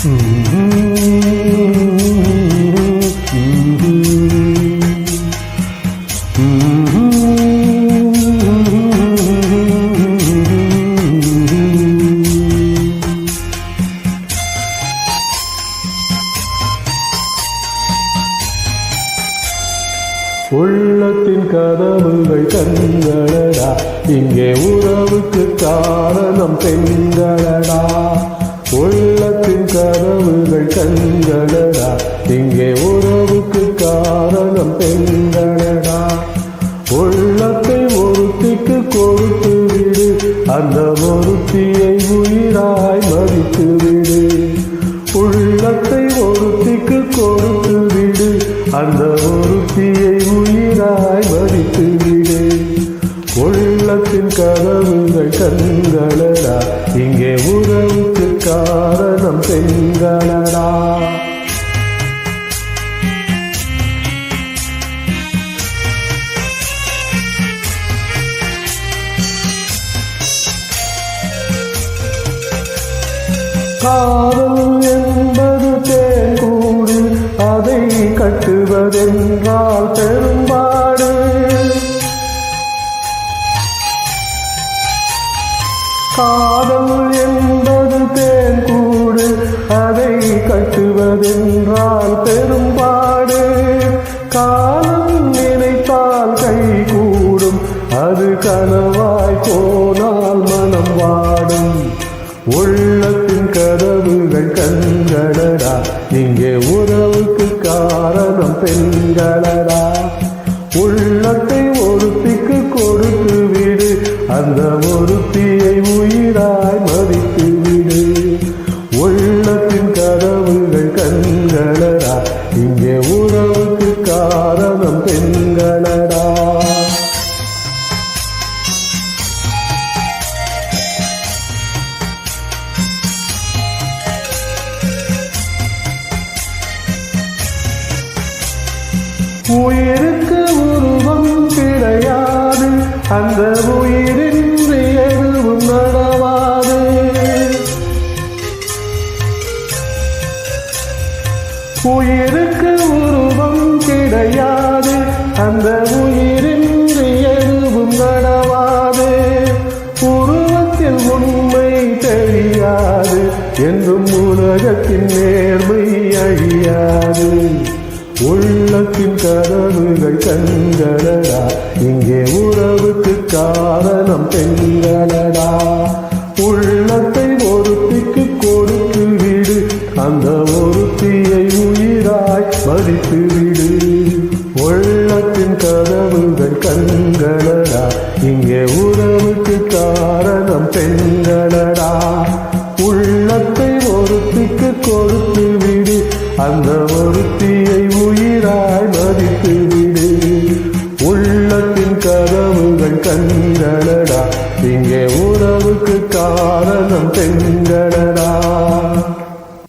உள்ளத்தின் கதவுகள் கண்களடா, இங்கே உறவுக்கு காரணம் பெண்களடா. உள்ளத்தின் கதவுகள் கண்களடா, இங்கே உறவுக்கு காரணம் பெண்களடா. உள்ளத்தை ஒருத்திக்கு கொடுத்து விடு, அந்த ஒருத்தியை உயிராய் மதித்து விடு. உள்ளத்தை ஒருத்திக்கு கொடுத்து விடு, அந்த ஒருத்தியை உயிராய் மதித்து விடு. உள்ளத்தின் கதவுகள் கண்களடா, இங்கே உறவுக்கு காரணம் பெண்களடா. காதல் என்பது தேன்கூடு, அதை கட்டுவதென்றால் பெரும்பாடு. காதல் என்பது தேன்கூடு, அதை கட்டுவதென்றால் பெரும்பாடு. காலம் நினைத்தால் கை கூடும், அது கனவாய் போனால் மனம் வாடும். உள்ளத்தின் கதவுகள் கண்களடா, இங்கே உறவுக்கு காரணம் பெண்களடா. உள்ளத்தை ஒருத்திக்கு கொடுத்து விடு, அந்த ஒருத்தியை உயிராய் மதித்து விடு. உள்ளத்தின் கதவுகள் கண்களடா, இங்கே உறவுக்கு காரணம் பெண்களடா. உயிருக்கு உருவம் கிடையாது, அந்த உயிரின்றி எதுவும் நடவாது. உயிருக்கு உருவம் கிடையாது, அந்த உயிரின்றி எதுவும் நடவாது. உருவத்தில் உண்மை தெரியாது, என்றும் உலகத்தின் நேர்மை அழியாது. உள்ளத்தின் கதவுகள் கண்களடா, இங்கே உறவுக்கு காரணம் பெண்களடா. உள்ளத்தை ஒருத்திக்கு கொடுத்து விடு, அந்த ஒருத்தியை உயிராய் மதித்து விடு. உள்ளத்தின் கதவுகள் கண்களடா, இங்கே உறவுக்கு காரணம் பெண்களடா.